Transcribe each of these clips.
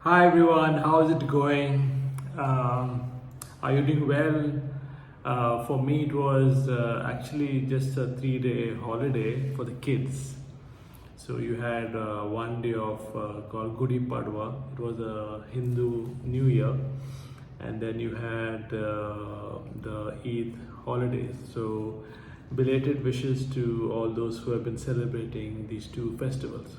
Hi everyone, how is it going? Are you doing well? For me, it was actually just a 3 day holiday for the kids. So you had one day of called Gudi Padwa. It was a Hindu New Year, and then you had the Eid holidays. So belated wishes to all those who have been celebrating these two festivals.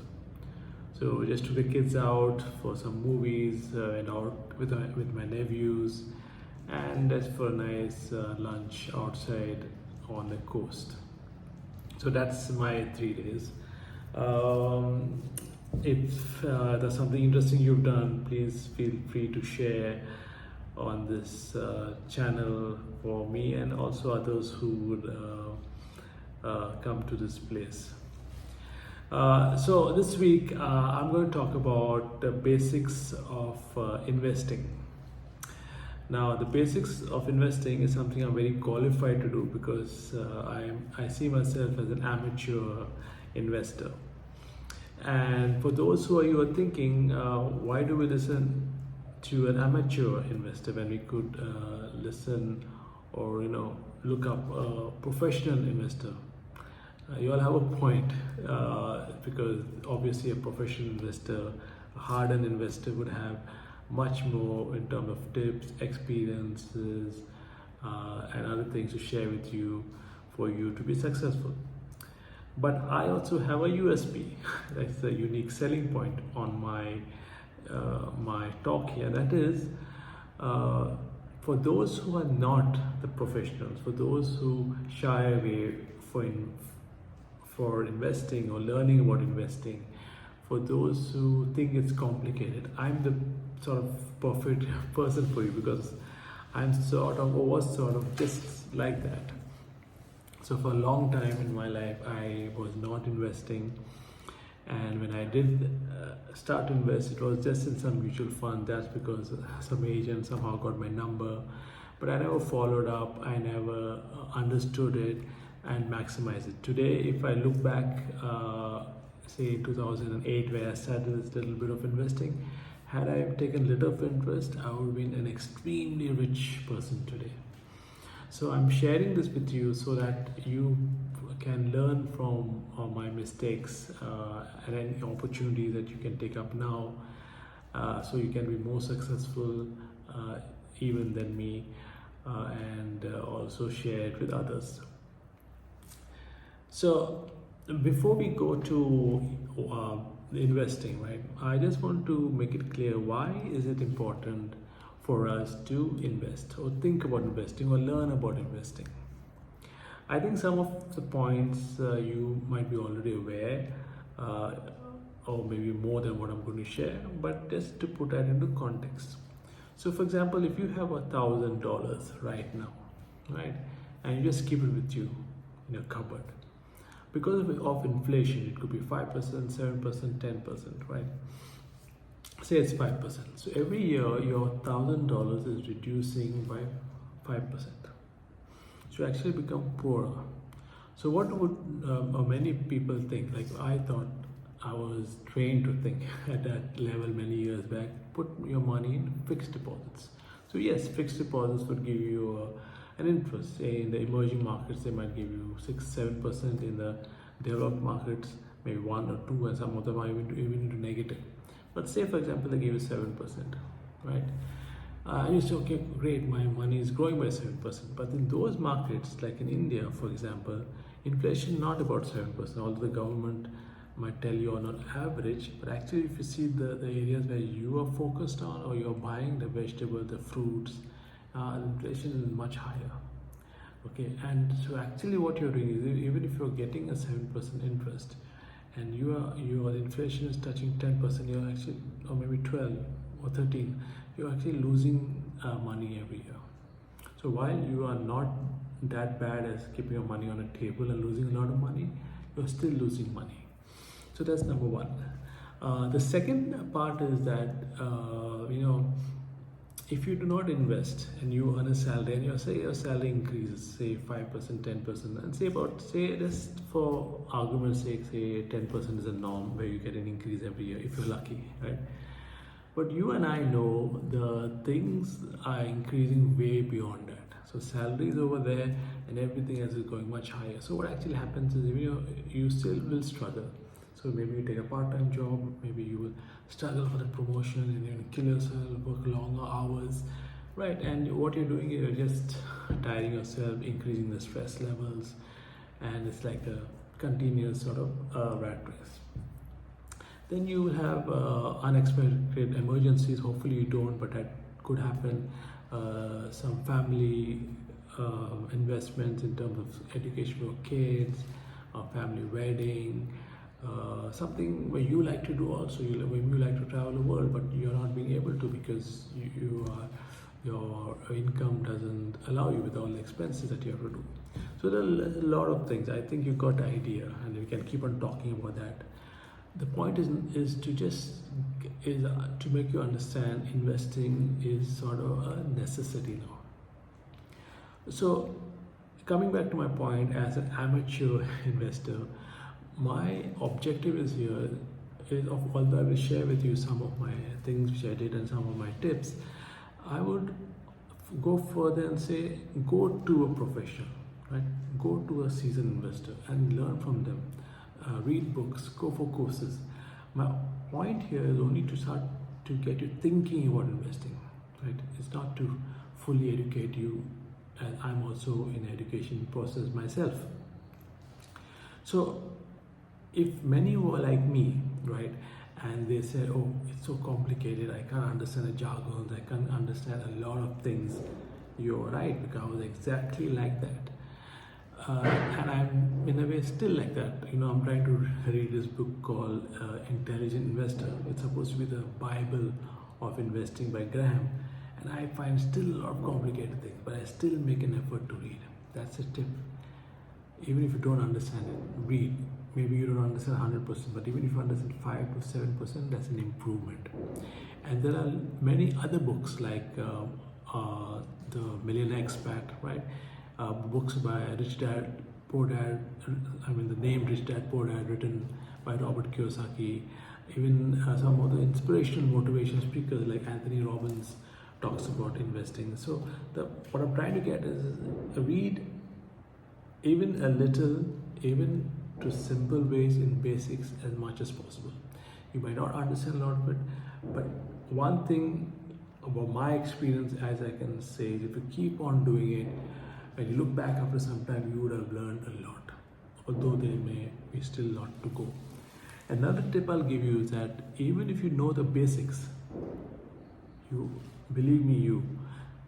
So just took the kids out for some movies, went out with my nephews, and just for a nice lunch outside on the coast. So that's my 3 days. Um, if there's something interesting you've done, please feel free to share on this channel for me and also others who would come to this place. So this week I'm going to talk about the basics of investing. Now, the basics of investing is something I'm very qualified to do because I see myself as an amateur investor. And for those who are thinking, why do we listen to an amateur investor when we could listen or look up a professional investor? You all have a point because obviously a professional investor, a hardened investor would have much more in terms of tips, experiences, and other things to share with you for you to be successful. But I also have a USP, that's a unique selling point on my talk here. That is, for those who are not the professionals, for those who shy away for investing or learning about investing, for those who think it's complicated, I'm the sort of perfect person for you because I'm sort of or was sort of just like that. So for a long time in my life, I was not investing, and when I did start to invest, it was just in some mutual fund. That's because some agent somehow got my number, but I never followed up. I never understood it and maximized it. Today, if I look back, say 2008, where I started this little bit of investing, had I taken little of interest, I would have been an extremely rich person today. So I'm sharing this with you so that you can learn from my mistakes and any opportunity that you can take up now, so you can be more successful even than me, and also share it with others. So before we go to investing, right, I just want to make it clear, why is it important for us to invest or think about investing or learn about investing? I think some of the points you might be already aware, or maybe more than what I'm going to share, but just to put that into context. So for example, if you have $1,000 right now, right, and you just keep it with you in your cupboard, because of inflation, it could be 5%, 7%, 10%, right? Say it's 5%. So every year your $1,000 is reducing by 5%. So you actually become poorer. So what would many people think? Like I thought, I was trained to think at that level many years back, put your money in fixed deposits. So yes, fixed deposits would give you an interest. Say in the emerging markets, they might give you 6-7%. In the developed markets, maybe 1 or 2, and some of them are even into negative. But say for example, they give you 7%, right? And you say, okay, great, my money is growing by 7%. But in those markets, like in India, for example, inflation not about 7%, although the government might tell you on an average, but actually if you see the areas where you are focused on or you're buying the vegetables, the fruits, inflation is much higher. Okay, and so actually what you're doing is, even if you're getting a 7% interest and your inflation is touching 10%, you're actually, or maybe 12 or 13, you're actually losing money every year. So while you are not that bad as keeping your money on a table and losing a lot of money, you're still losing money. So that's number one. The second part is that if you do not invest and you earn a salary and your salary increases, say 5%, 10%, and say just for argument's sake, say 10% is a norm where you get an increase every year if you're lucky, right? But you and I know the things are increasing way beyond that. So salary is over there and everything else is going much higher. So what actually happens is you still will struggle. So maybe you take a part-time job, maybe you will struggle for the promotion and you're gonna kill yourself, work longer hours, right? And what you're doing is you're just tiring yourself, increasing the stress levels, and it's like a continuous sort of rat race. Then you will have unexpected emergencies. Hopefully you don't, but that could happen. Some family investments in terms of education for kids, a family wedding, something where you like to do also. When you like to travel the world, but you're not being able to because your income doesn't allow you with all the expenses that you have to do. So there are a lot of things. I think you got the idea, and we can keep on talking about that. The point is to make you understand investing is sort of a necessity now. So coming back to my point, as an amateur investor, my objective is here is although I will share with you some of my things which I did and some of my tips, I would go further and say go to a professional, right? Go to a seasoned investor and learn from them. Read books, go for courses. My point here is only to start to get you thinking about investing, right? It's not to fully educate you, and I'm also in education process myself. So if many were like me, right, and they say, oh, it's so complicated, I can't understand the jargon, I can't understand a lot of things, you're right, because I was exactly like that. And I'm in a way still like that. I'm trying to read this book called Intelligent Investor. It's supposed to be the Bible of investing by Graham, and I find still a lot of complicated things, but I still make an effort to read. That's a tip. Even if you don't understand it, read. Maybe you don't understand 100%, but even if you understand 5 to 7%, that's an improvement. And there are many other books like The Millionaire Expat, right? Books by Rich Dad, Poor Dad, the name Rich Dad, Poor Dad, written by Robert Kiyosaki. Even some of the inspirational motivational speakers like Anthony Robbins talks about investing. So what I'm trying to get is read even a little, even to simple ways in basics as much as possible. You might not understand a lot of it, but one thing about my experience, as I can say, is if you keep on doing it, when you look back after some time, you would have learned a lot, although there may be still a lot to go. Another tip I'll give you is that even if you know the basics, believe me,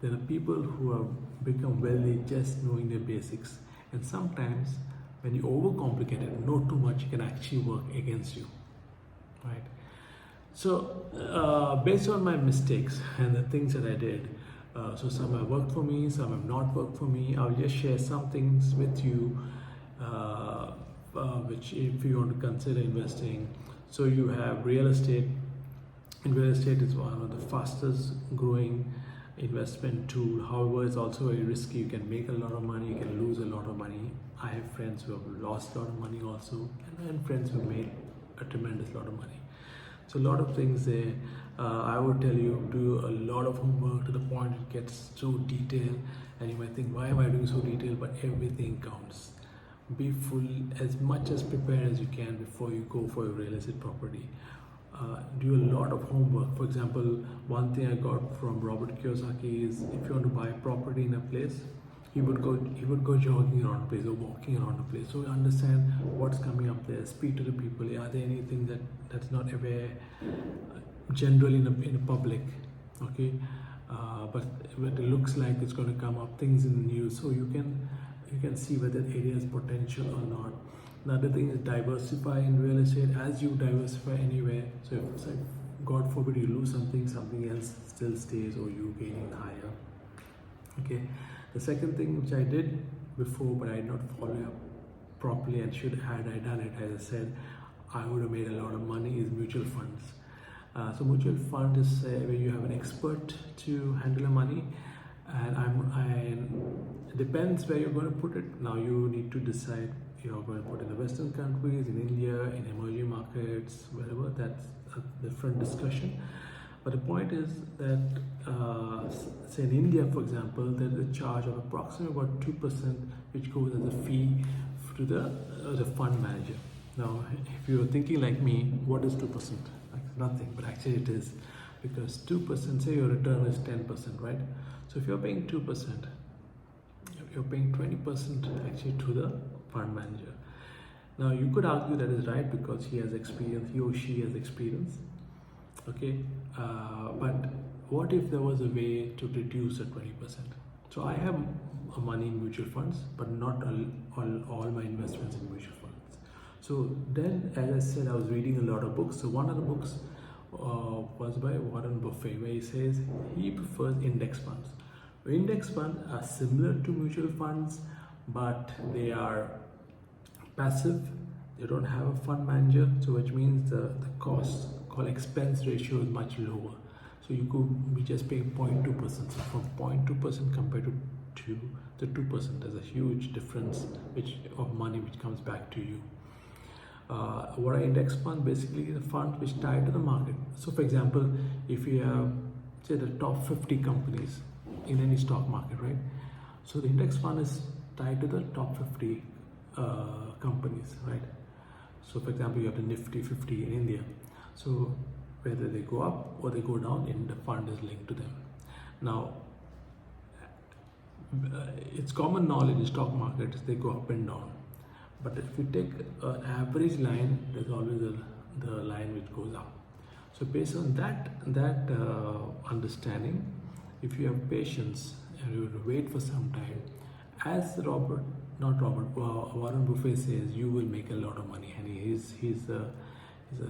there are people who have become wealthy just knowing their basics. And sometimes when you overcomplicate it, know too much, it can actually work against you, right? So based on my mistakes and the things that I did, so some have worked for me, some have not worked for me. I'll just share some things with you, which if you want to consider investing. So you have real estate. In real estate, it's one of the fastest growing investment tool. However, it's also very risky. You can make a lot of money, you can lose a lot of money. I have friends who have lost a lot of money also, and I have friends who made a tremendous lot of money. So a lot of things there. I would tell you, do a lot of homework to the point it gets so detailed, and you might think, why am I doing so detailed? But everything counts. Be full, as much as prepared as you can before you go for your real estate property. Do a lot of homework. For example, one thing I got from Robert Kiyosaki is if you want to buy property in a place, he would go jogging around the place or walking around the place. So you understand what's coming up there. Speak to the people. Are there anything that's not aware generally in the public? Okay, but it looks like it's going to come up things in the news, so you can see whether the area has potential or not. Another thing is diversify in real estate as you diversify anywhere. So if God forbid you lose something else still stays, or you gain higher. Okay. The second thing which I did before but I did not follow up properly, and had I done it, as I said, I would have made a lot of money, is mutual funds. So mutual fund is where you have an expert to handle the money, and it depends where you're going to put it. Now you need to decide. You're going to put in the Western countries, in India, in emerging markets, wherever. That's a different discussion. But the point is that, say in India, for example, there is a charge of approximately about 2%, which goes as a fee to the fund manager. Now, if you're thinking like me, what is 2%? Like nothing, but actually it is, because 2%, say your return is 10%, right? So if you're paying 2%, you're paying 20% actually to the fund manager. Now you could argue that is right because he has experience, he or she has experience. Okay, but what if there was a way to reduce the 20%? So I have money in mutual funds, but not all my investments in mutual funds. So then, as I said, I was reading a lot of books. So one of the books was by Warren Buffett, where he says he prefers index funds. Index funds are similar to mutual funds, but they are passive. They don't have a fund manager, so which means the cost called expense ratio is much lower. So you could be just paying 0.2%. So from 0.2% compared to the 2%, there's a huge difference of money which comes back to you. What are index funds? Basically, the fund which tied to the market. So, for example, if you have, say, the top 50 companies in any stock market, right? So the index fund is tied to the top 50 companies, right? So, for example, you have the Nifty 50 in India. So whether they go up or they go down, in the fund is linked to them. Now, it's common knowledge in stock markets they go up and down. But if you take an average line, there's always the line which goes up. So based on that understanding, if you have patience and you wait for some time, as Warren Buffett says, you will make a lot of money, and he's a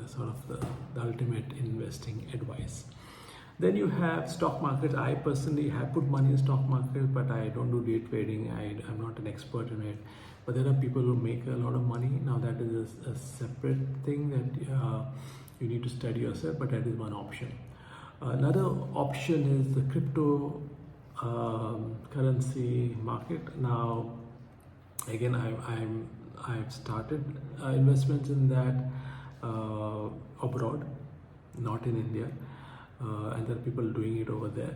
sort of the ultimate investing advice. Then you have stock market. I personally have put money in stock market, but I don't do day trading. I'm not an expert in it. But there are people who make a lot of money. Now that is a separate thing that you need to study yourself, but that is one option. Another option is the crypto currency market. Now, again, I've started investments in that abroad, not in India, and there are people doing it over there.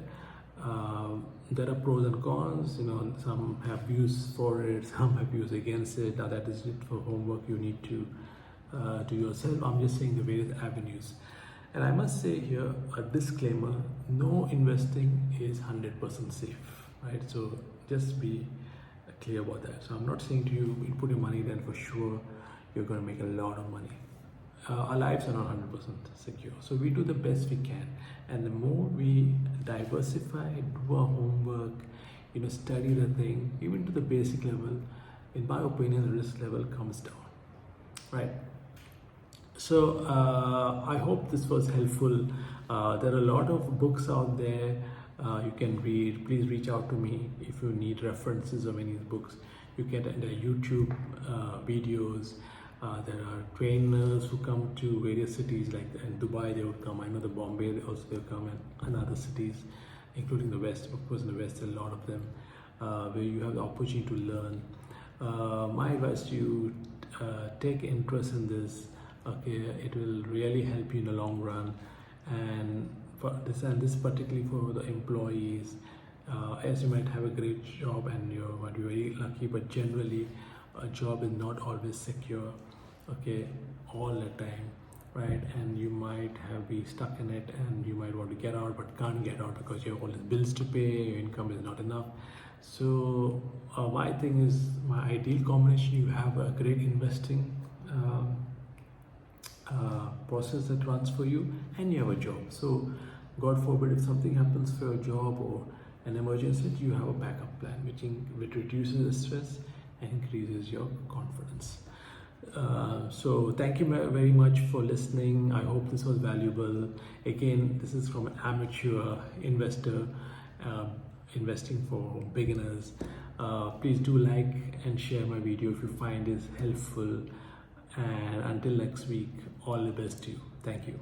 There are pros and cons. Some have views for it, some have views against it. Now that is it for homework you need to do yourself. I'm just saying the various avenues. And I must say here a disclaimer: no investing is 100% safe, right? So just be clear about that. So I'm not saying to you put your money then for sure you're going to make a lot of money. Our lives are not 100% secure, so we do the best we can, and the more we diversify, do our homework, study the thing even to the basic level, in my opinion the risk level comes down, right? So I hope this was helpful. There are a lot of books out there you can read. Please reach out to me if you need references of any of the books. You get the YouTube videos. There are trainers who come to various cities, like in Dubai they would come. I know the Bombay also they'll come, and other cities, including the West. Of course, in the West, there are a lot of them where you have the opportunity to learn. My advice to you: take interest in this. Okay, it will really help you in the long run, and this particularly for the employees. As you might have a great job and you might be very lucky, but generally a job is not always secure, okay, all the time, right? And you might be stuck in it, and you might want to get out but can't get out because you have all these bills to pay, your income is not enough. So my thing is, my ideal combination: you have a great investing process that runs for you, and you have a job. So God forbid if something happens for your job or an emergency, you have a backup plan which reduces the stress and increases your confidence. So thank you very much for listening. I hope this was valuable. Again, this is from an amateur investor, investing for beginners. Please do like and share my video if you find it helpful. And until next week, all the best to you. Thank you.